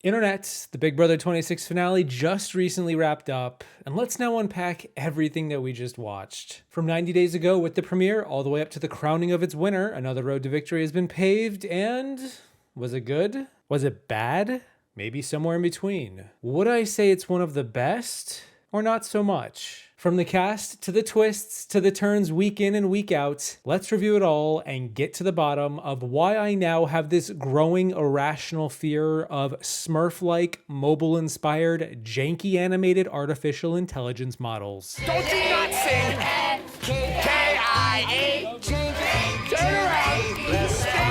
Internet, the Big Brother 26 finale just recently wrapped up, and let's now unpack everything that we just watched. From 90 days ago with the premiere, all the way up to the crowning of its winner, another road to victory has been paved, and was it good? Was it bad? Maybe somewhere in between. Would I say it's one of the best? Or not so much? From the cast, to the twists, to the turns week in and week out, let's review it all and get to the bottom of why I now have this growing irrational fear of Smurf-like, mobile-inspired, janky animated artificial intelligence models. Don't you not sing K-I-A, turn around, let's sing it.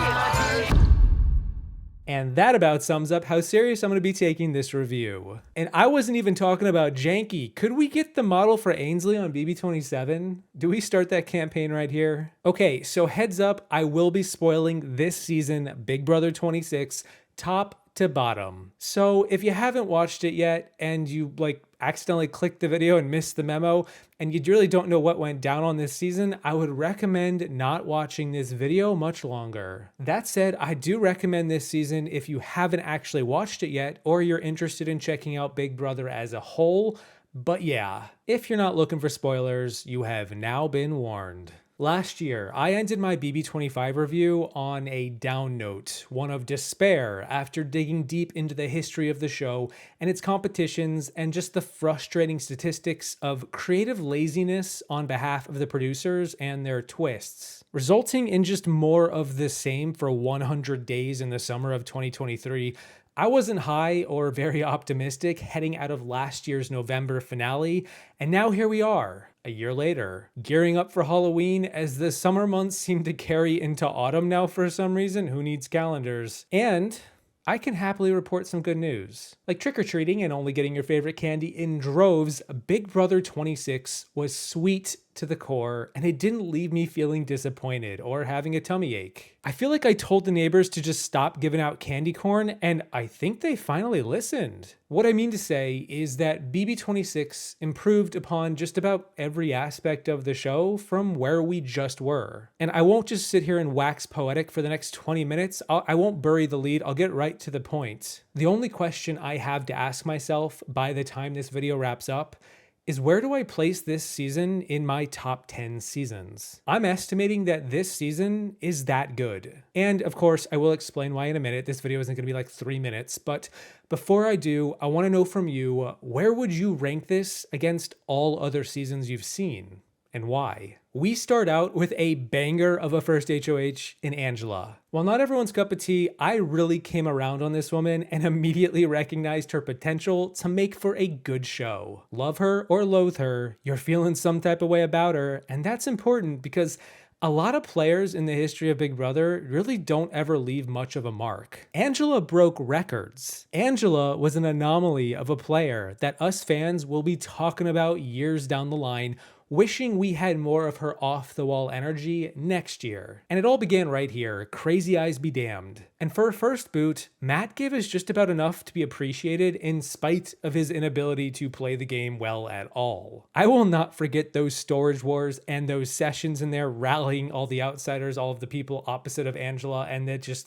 And that about sums up how serious I'm going to be taking this review. And I wasn't even talking about janky. Could we get the model for Ainsley on BB27? Do we start that campaign right here? Okay, so heads up, I will be spoiling this season Big Brother 26 top to bottom. So if you haven't watched it yet and you accidentally clicked the video and missed the memo and you really don't know what went down on this season, I would recommend not watching this video much longer. That said, I do recommend this season if you haven't actually watched it yet or you're interested in checking out Big Brother as a whole. But yeah, if you're not looking for spoilers, you have now been warned. Last year, I ended my BB25 review on a down note, one of despair after digging deep into the history of the show and its competitions and just the frustrating statistics of creative laziness on behalf of the producers and their twists, resulting in just more of the same for 100 days in the summer of 2023. I wasn't high or very optimistic heading out of last year's November finale, and now here we are, a year later, gearing up for Halloween as the summer months seem to carry into autumn now for some reason. Who needs calendars? And I can happily report some good news. Like trick-or-treating and only getting your favorite candy in droves, Big Brother 26 was sweet to the core, and it didn't leave me feeling disappointed or having a tummy ache. I feel like I told the neighbors to just stop giving out candy corn, and I think they finally listened. What I mean to say is that BB26 improved upon just about every aspect of the show from where we just were. And I won't just sit here and wax poetic for the next 20 minutes. I won't bury the lead. I'll get right to the point. The only question I have to ask myself by the time this video wraps up is, where do I place this season in my top 10 seasons? I'm estimating that this season is that good. And of course, I will explain why in a minute. This video isn't gonna be like 3 minutes, but before I do, I wanna know from you, where would you rank this against all other seasons you've seen? And why? We start out with a banger of a first HOH in Angela. While not everyone's cup of tea, I really came around on this woman and immediately recognized her potential to make for a good show. Love her or loathe her, you're feeling some type of way about her, and that's important because a lot of players in the history of Big Brother really don't ever leave much of a mark. Angela broke records. Angela was an anomaly of a player that us fans will be talking about years down the line, wishing we had more of her off-the-wall energy next year. And it all began right here, crazy eyes be damned. And for a first boot, Matt gave us just about enough to be appreciated in spite of his inability to play the game well at all. I will not forget those storage wars and those sessions in there rallying all the outsiders, all of the people opposite of Angela, and that just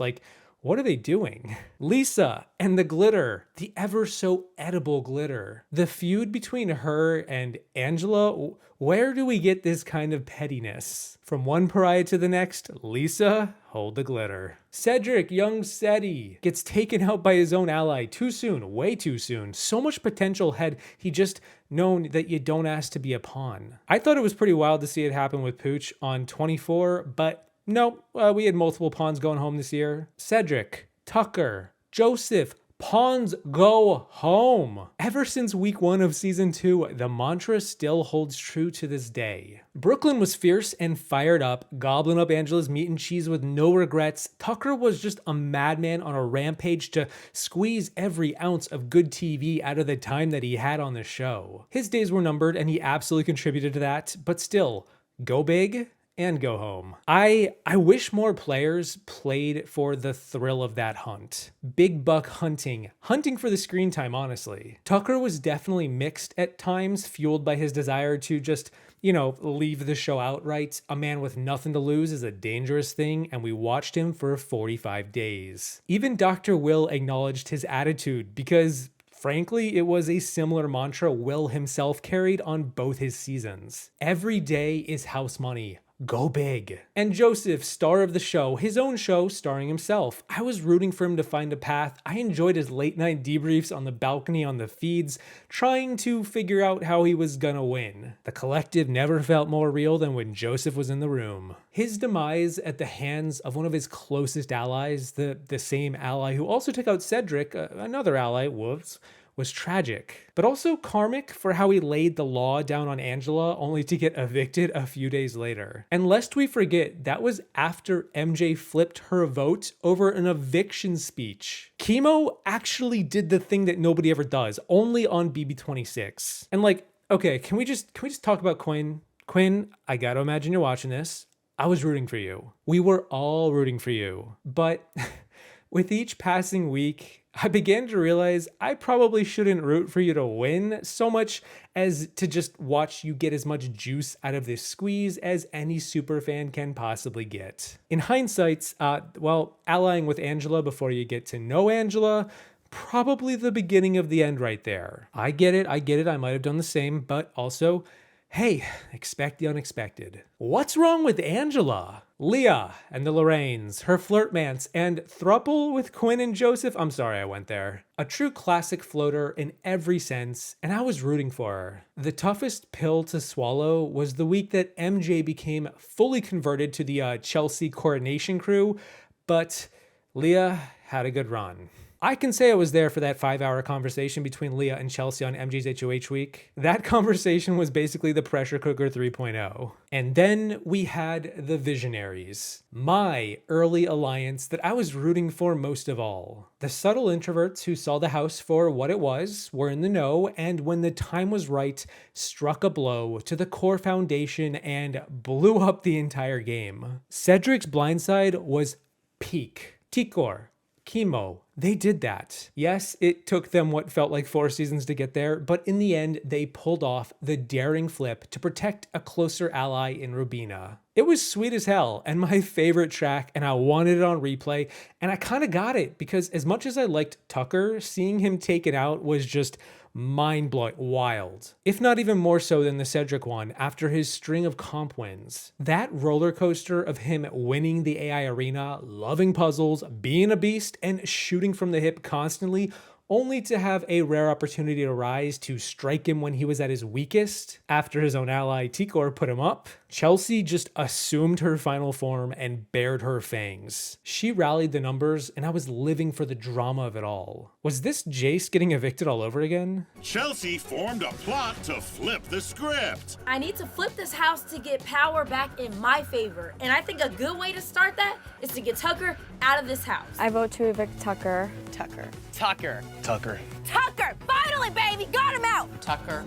what are they doing? Lisa and the glitter, the ever so edible glitter. The feud between her and Angela, where do we get this kind of pettiness? From one pariah to the next, Lisa, hold the glitter. Cedric, young Cedi, gets taken out by his own ally too soon, way too soon. So much potential had he just known that you don't ask to be a pawn. I thought it was pretty wild to see it happen with Pooch on 24, but nope, we had multiple pawns going home this year. Cedric, Tucker, Joseph, pawns go home. Ever since week 1 of season 2, the mantra still holds true to this day. Brooklyn was fierce and fired up, gobbling up Angela's meat and cheese with no regrets. Tucker was just a madman on a rampage to squeeze every ounce of good TV out of the time that he had on the show. His days were numbered and he absolutely contributed to that, but still, go big and go home. I wish more players played for the thrill of that hunt. Big buck hunting for the screen time, honestly. Tucker was definitely mixed at times, fueled by his desire to just, leave the show outright. A man with nothing to lose is a dangerous thing, and we watched him for 45 days. Even Dr. Will acknowledged his attitude because frankly, it was a similar mantra Will himself carried on both his seasons. Every day is house money. Go big. And Joseph, star of the show, his own show starring himself. I was rooting for him to find a path. I enjoyed his late night debriefs on the balcony on the feeds, trying to figure out how he was gonna win. The collective never felt more real than when Joseph was in the room. His demise at the hands of one of his closest allies, the same ally who also took out Cedric, another ally, was tragic, but also karmic for how he laid the law down on Angela only to get evicted a few days later. And lest we forget, that was after MJ flipped her vote over an eviction speech. Chemo actually did the thing that nobody ever does, only on BB26. And okay, can we just talk about Quinn? Quinn, I gotta imagine you're watching this. I was rooting for you. We were all rooting for you. But with each passing week, I began to realize I probably shouldn't root for you to win so much as to just watch you get as much juice out of this squeeze as any superfan can possibly get. In hindsight, allying with Angela before you get to know Angela, probably the beginning of the end right there. I get it, I might have done the same, but also, hey, expect the unexpected. What's wrong with Angela? Leah and the Lorraines, her flirtmance, and throuple with Quinn and Joseph. I'm sorry I went there. A true classic floater in every sense, and I was rooting for her. The toughest pill to swallow was the week that MJ became fully converted to the Chelsea coronation crew, but Leah had a good run. I can say I was there for that 5-hour conversation between Leah and Chelsea on MJ's HOH week. That conversation was basically the pressure cooker 3.0. And then we had the Visionaries, my early alliance that I was rooting for most of all. The subtle introverts who saw the house for what it was, were in the know, and when the time was right, struck a blow to the core foundation and blew up the entire game. Cedric's blindside was peak. Tikor, Chemo, they did that. Yes, it took them what felt like 4 seasons to get there, but in the end, they pulled off the daring flip to protect a closer ally in Rubina. It was sweet as hell and my favorite track, and I wanted it on replay, and I kind of got it because as much as I liked Tucker, seeing him take it out was just mind-blowing, wild. If not even more so than the Cedric one after his string of comp wins. That roller coaster of him winning the AI arena, loving puzzles, being a beast, and shooting from the hip constantly, only to have a rare opportunity to rise to strike him when he was at his weakest after his own ally Tikor put him up. Chelsea just assumed her final form and bared her fangs. She rallied the numbers, and I was living for the drama of it all. Was this Jace getting evicted all over again? Chelsea formed a plot to flip the script. I need to flip this house to get power back in my favor, and I think a good way to start that is to get Tucker out of this house. I vote to evict Tucker. Tucker. Finally, baby, got him out! Tucker,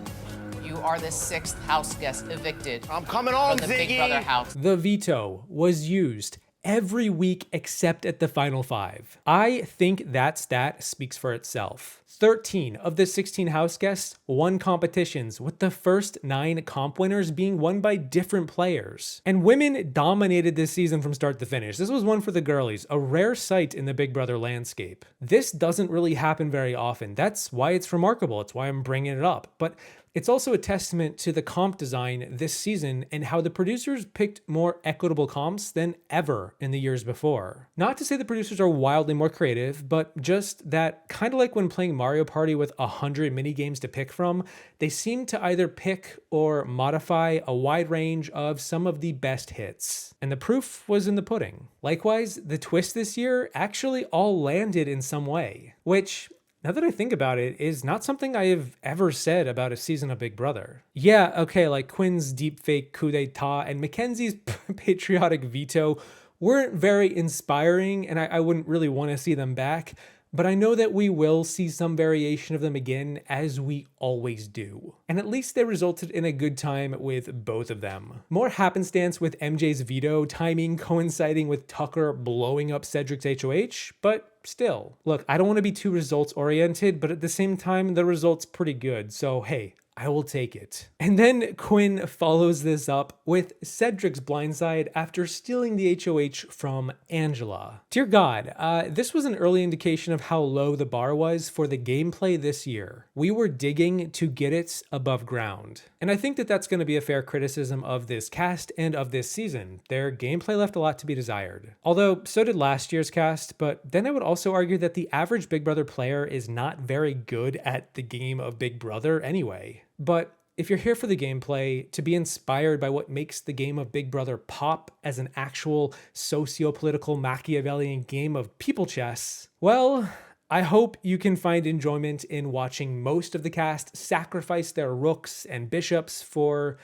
you are the 6th house guest evicted I'm coming on, from the Big Ziggy. Brother house. The veto was used every week except at the final 5. I think that stat speaks for itself. 13 of the 16 house guests won competitions, with the first 9 comp winners being won by different players. And women dominated this season from start to finish. This was one for the girlies, a rare sight in the Big Brother landscape. This doesn't really happen very often. That's why it's remarkable. It's why I'm bringing it up. But it's also a testament to the comp design this season and how the producers picked more equitable comps than ever in the years before. Not to say the producers are wildly more creative, but just that kind of like when playing Mario Party with 100 mini games to pick from, they seem to either pick or modify a wide range of some of the best hits. And the proof was in the pudding. Likewise, the twist this year actually all landed in some way, which, now that I think about it, is not something I have ever said about a season of Big Brother. Yeah, okay, like Quinn's deepfake coup d'etat and Mackenzie's patriotic veto weren't very inspiring, and I wouldn't really want to see them back. but I know that we will see some variation of them again, as we always do. And at least they resulted in a good time with both of them. More happenstance with MJ's veto timing coinciding with Tucker blowing up Cedric's HOH, but still. Look, I don't want to be too results oriented, but at the same time, the result's pretty good, so hey, I will take it. And then Quinn follows this up with Cedric's blindside after stealing the HOH from Angela. Dear God, this was an early indication of how low the bar was for the gameplay this year. We were digging to get it above ground. And I think that that's going to be a fair criticism of this cast and of this season. Their gameplay left a lot to be desired. Although, so did last year's cast, but then I would also argue that the average Big Brother player is not very good at the game of Big Brother anyway. But if you're here for the gameplay, to be inspired by what makes the game of Big Brother pop as an actual socio-political Machiavellian game of people chess, well, I hope you can find enjoyment in watching most of the cast sacrifice their rooks and bishops for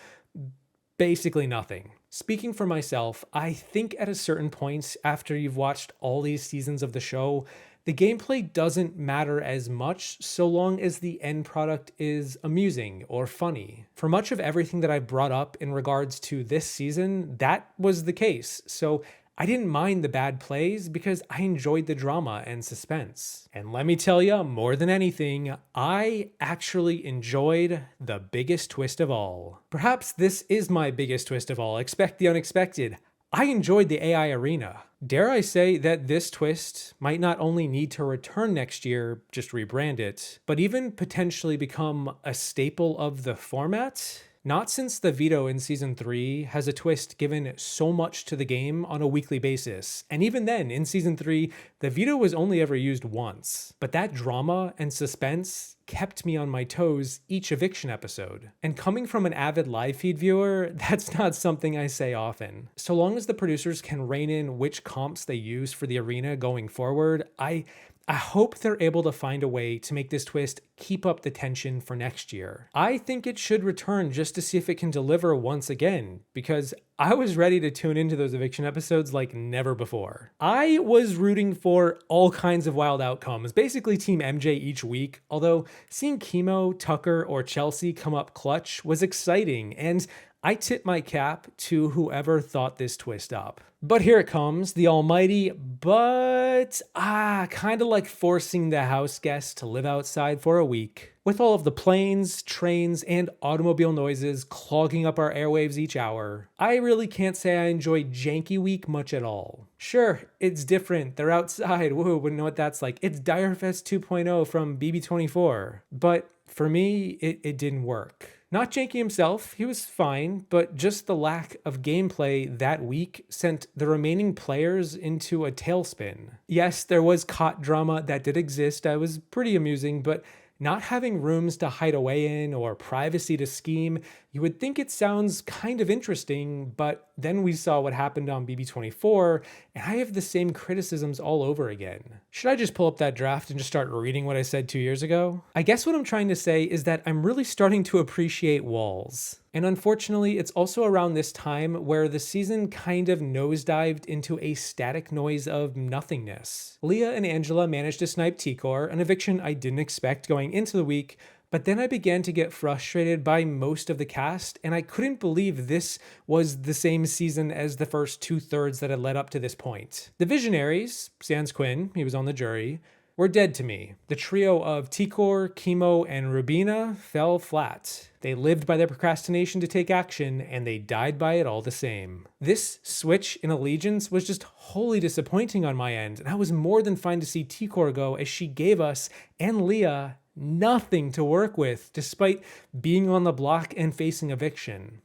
basically nothing. Speaking for myself, I think at a certain point after you've watched all these seasons of the show, the gameplay doesn't matter as much so long as the end product is amusing or funny. For much of everything that I brought up in regards to this season, that was the case. So I didn't mind the bad plays because I enjoyed the drama and suspense. And let me tell you, more than anything, I actually enjoyed the biggest twist of all. Perhaps this is my biggest twist of all. Expect the unexpected. I enjoyed the AI arena. Dare I say that this twist might not only need to return next year, just rebrand it, but even potentially become a staple of the format? Not since the veto in season 3 has a twist given so much to the game on a weekly basis. And even then, in season 3, the veto was only ever used once. But that drama and suspense kept me on my toes each eviction episode. And coming from an avid live feed viewer, that's not something I say often. So long as the producers can rein in which comps they use for the arena going forward, I hope they're able to find a way to make this twist keep up the tension for next year. I think it should return just to see if it can deliver once again, because I was ready to tune into those eviction episodes like never before. I was rooting for all kinds of wild outcomes, basically Team MJ each week, although seeing Chemo, Tucker, or Chelsea come up clutch was exciting, and I tip my cap to whoever thought this twist up. But here it comes, the almighty, but kind of like forcing the house guests to live outside for a week. With all of the planes, trains, and automobile noises clogging up our airwaves each hour, I really can't say I enjoyed Janky Week much at all. Sure, it's different, they're outside, woo, wouldn't know what that's like. It's Direfest 2.0 from BB24. But for me, it didn't work. Not Janky himself, he was fine, but just the lack of gameplay that week sent the remaining players into a tailspin. Yes, there was cot drama that did exist, that was pretty amusing, but not having rooms to hide away in or privacy to scheme, you would think it sounds kind of interesting, but then we saw what happened on BB24, and I have the same criticisms all over again. Should I just pull up that draft and just start reading what I said 2 years ago? I guess what I'm trying to say is that I'm really starting to appreciate walls. And unfortunately, it's also around this time where the season kind of nosedived into a static noise of nothingness. Leah and Angela managed to snipe T-Core, an eviction I didn't expect going into the week, but then I began to get frustrated by most of the cast, and I couldn't believe this was the same season as the first 2/3 that had led up to this point. The Visionaries, sans Quinn, he was on the jury, were dead to me. The trio of T-Core, Chemo, and Rubina fell flat. They lived by their procrastination to take action, and they died by it all the same. This switch in allegiance was just wholly disappointing on my end, and I was more than fine to see T-Core go, as she gave us, and Leah, nothing to work with, despite being on the block and facing eviction.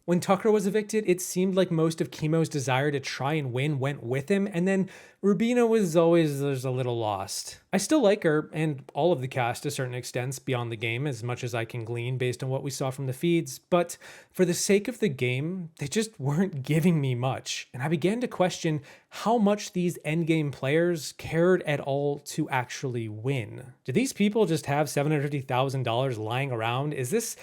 When Tucker was evicted, it seemed like most of Chemo's desire to try and win went with him, and then Rubina was always a little lost. I still like her, and all of the cast to certain extents beyond the game, as much as I can glean based on what we saw from the feeds, but for the sake of the game, they just weren't giving me much, and I began to question how much these endgame players cared at all to actually win. Do these people just have $750,000 lying around? Is this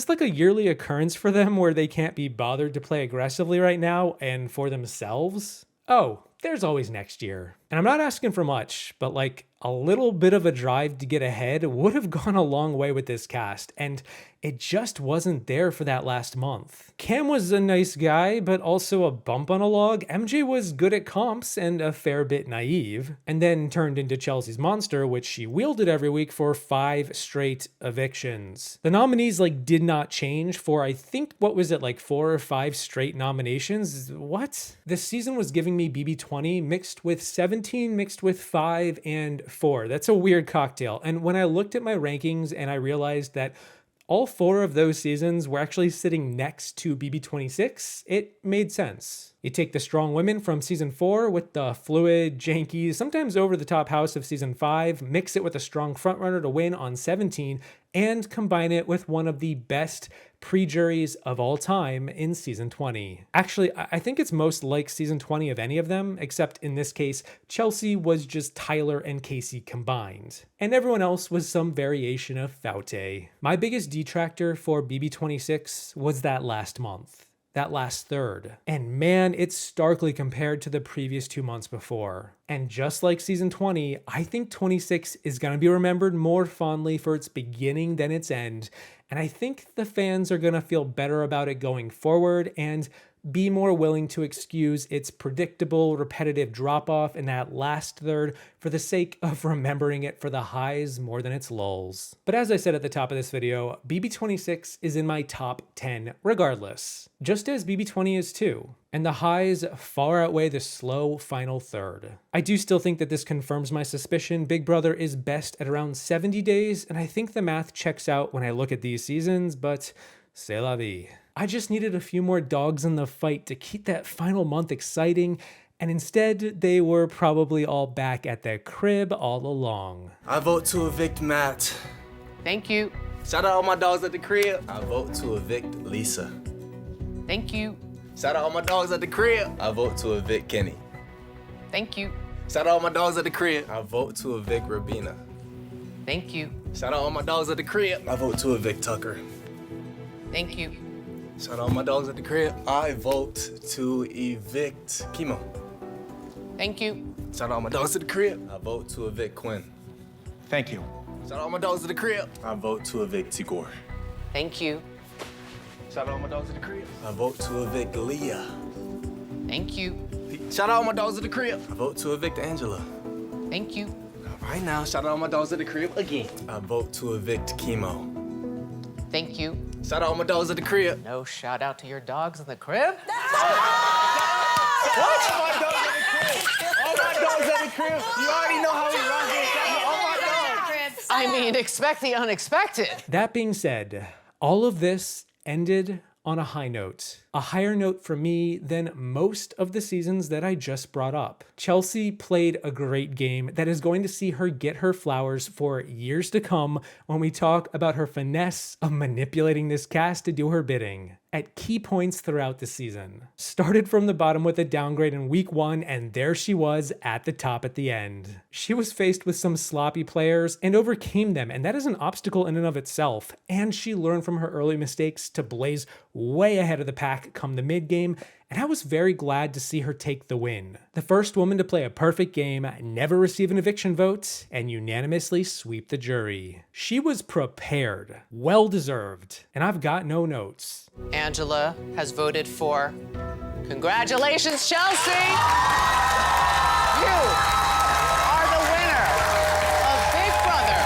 like a yearly occurrence for them where they can't be bothered to play aggressively right now and for themselves? Oh, there's always next year. And I'm not asking for much, but like a little bit of a drive to get ahead would have gone a long way with this cast, and it just wasn't there for that last month. Cam was a nice guy, but also a bump on a log. MJ was good at comps and a fair bit naive, and then turned into Chelsea's monster, which she wielded every week for 5 straight evictions. The nominees like did not change for, I think, what was it, like 4 or 5 straight nominations? What? This season was giving me BB20 mixed with 17, mixed with 5 and 4. That's a weird cocktail. And when I looked at my rankings and I realized that all 4 of those seasons were actually sitting next to BB26, it made sense. You take the strong women from season 4 with the fluid, janky, sometimes over the top house of season 5, mix it with a strong frontrunner to win on 17, and combine it with one of the best pre-juries of all time in season 20. Actually, I think it's most like season 20 of any of them, except in this case, Chelsea was just Tyler and Casey combined, and everyone else was some variation of Faute. My biggest detractor for BB26 was that last month. That last third. And man, it's starkly compared to the previous 2 months before. And just like season 20, I think 26 is going to be remembered more fondly for its beginning than its end. And I think the fans are going to feel better about it going forward and be more willing to excuse its predictable, repetitive drop-off in that last third for the sake of remembering it for the highs more than its lulls. But as I said at the top of this video, BB26 is in my top 10 regardless, just as BB20 is too. And the highs far outweigh the slow final third. I do still think that this confirms my suspicion Big Brother is best at around 70 days, and I think the math checks out when I look at these seasons, but c'est la vie. I just needed a few more dogs in the fight to keep that final month exciting, and instead they were probably all back at their crib all along. I vote to evict Matt. Thank you. Shout out all my dogs at the crib. I vote to evict Lisa. Thank you. Shout out all my dogs at the crib. I vote to evict Kenny. Thank you. Shout out all my dogs at the crib. I vote to evict Rabina. Thank you. Shout out all my dogs at the crib. I vote to evict Tucker. Thank you. Shout out all my dogs at the crib. I vote to evict Chemo. Thank you. Shout out all my dogs at the crib. I vote to evict Quinn. Thank you. Shout out all my dogs at the crib. I vote to evict Tigor. Thank you. Shout out all my dogs at the crib. I vote to evict Leah. Thank you. Shout out all my dogs at the crib. I vote to evict Angela. Thank you. Right now, shout out all my dogs at the crib again. I vote to evict Chemo. Thank you. Shout out all my dogs at the crib. No shout out to your dogs in the crib? What? All my dogs at the crib. All my dogs at the crib. You already know how we rock it. All my dogs. I mean, expect the unexpected. That being said, all of this ended on a high note. A higher note for me than most of the seasons that I just brought up. Chelsea played a great game that is going to see her get her flowers for years to come when we talk about her finesse of manipulating this cast to do her bidding at key points throughout the season. Started from the bottom with a downgrade in week 1, and there she was at the top at the end. She was faced with some sloppy players and overcame them, and that is an obstacle in and of itself. And she learned from her early mistakes to blaze way ahead of the pack come the mid-game, and I was very glad to see her take the win. The first woman to play a perfect game, never receive an eviction vote, and unanimously sweep the jury. She was prepared, well-deserved, and I've got no notes. Angela has voted for. Congratulations, Chelsea! You are the winner of Big Brother.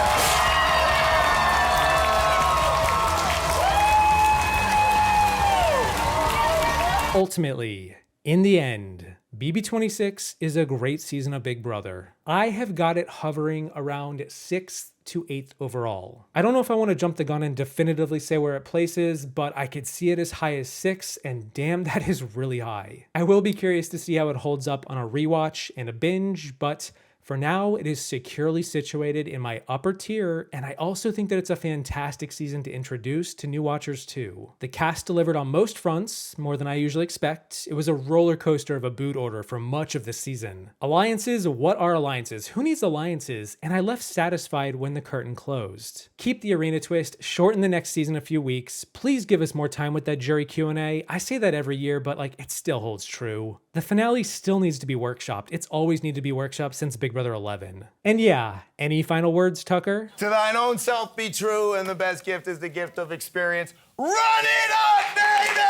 Ultimately, in the end, BB26 is a great season of Big Brother. I have got it hovering around 6th to 8th overall. I don't know if I want to jump the gun and definitively say where it places, but I could see it as high as 6, and damn, that is really high. I will be curious to see how it holds up on a rewatch and a binge, but For now, it is securely situated in my upper tier, and I also think that it's a fantastic season to introduce to new watchers too. The cast delivered on most fronts, more than I usually expect. It was a roller coaster of a boot order for much of the season. Alliances, what are alliances? Who needs alliances? And I left satisfied when the curtain closed. Keep the arena twist, shorten the next season a few weeks. Please give us more time with that jury Q&A. I say that every year, but like it still holds true. The finale still needs to be workshopped. It's always needed to be workshopped since Big Brother 11. And yeah, any final words, Tucker? To thine own self be true, and the best gift is the gift of experience. Run it up, baby!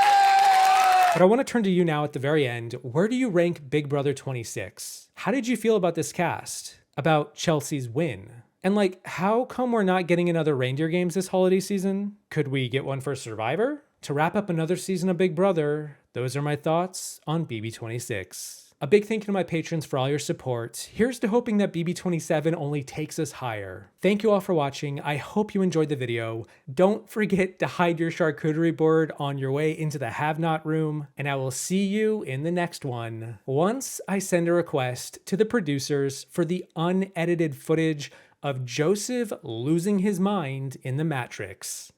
But I want to turn to you now at the very end. Where do you rank Big Brother 26? How did you feel about this cast? About Chelsea's win? And like, how come we're not getting another reindeer games this holiday season? Could we get one for Survivor? To wrap up another season of Big Brother, those are my thoughts on BB26. A big thank you to my patrons for all your support. Here's to hoping that BB27 only takes us higher. Thank you all for watching. I hope you enjoyed the video. Don't forget to hide your charcuterie board on your way into the have not room, and I will see you in the next one. Once I send a request to the producers for the unedited footage of Joseph losing his mind in the Matrix.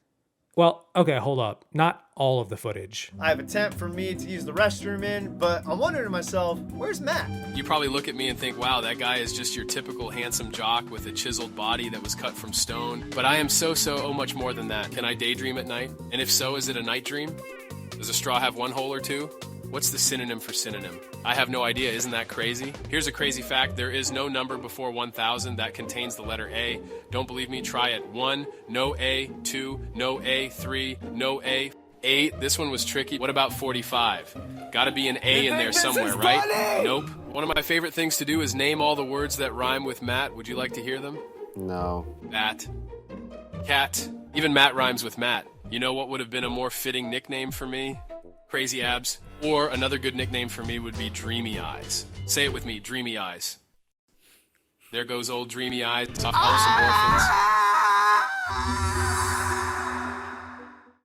Well, okay, hold up. Not all of the footage. I have a tent for me to use the restroom in, but I'm wondering to myself, where's Matt? You probably look at me and think, wow, that guy is just your typical handsome jock with a chiseled body that was cut from stone. But I am so much more than that. Can I daydream at night? And if so, is it a night dream? Does a straw have one hole or two? What's the synonym for synonym? I have no idea. Isn't that crazy? Here's a crazy fact. There is no number before 1,000 that contains the letter A. Don't believe me? Try it. 1, no A. 2, no A. 3, no A. 8. This one was tricky. What about 45? Gotta be an A in there somewhere, right? Nope. One of my favorite things to do is name all the words that rhyme with Matt. Would you like to hear them? No. Bat. Cat. Even Matt rhymes with Matt. You know what would have been a more fitting nickname for me? Crazy Abs. Or another good nickname for me would be Dreamy Eyes. Say it with me, Dreamy Eyes. There goes old Dreamy Eyes, off some orphans.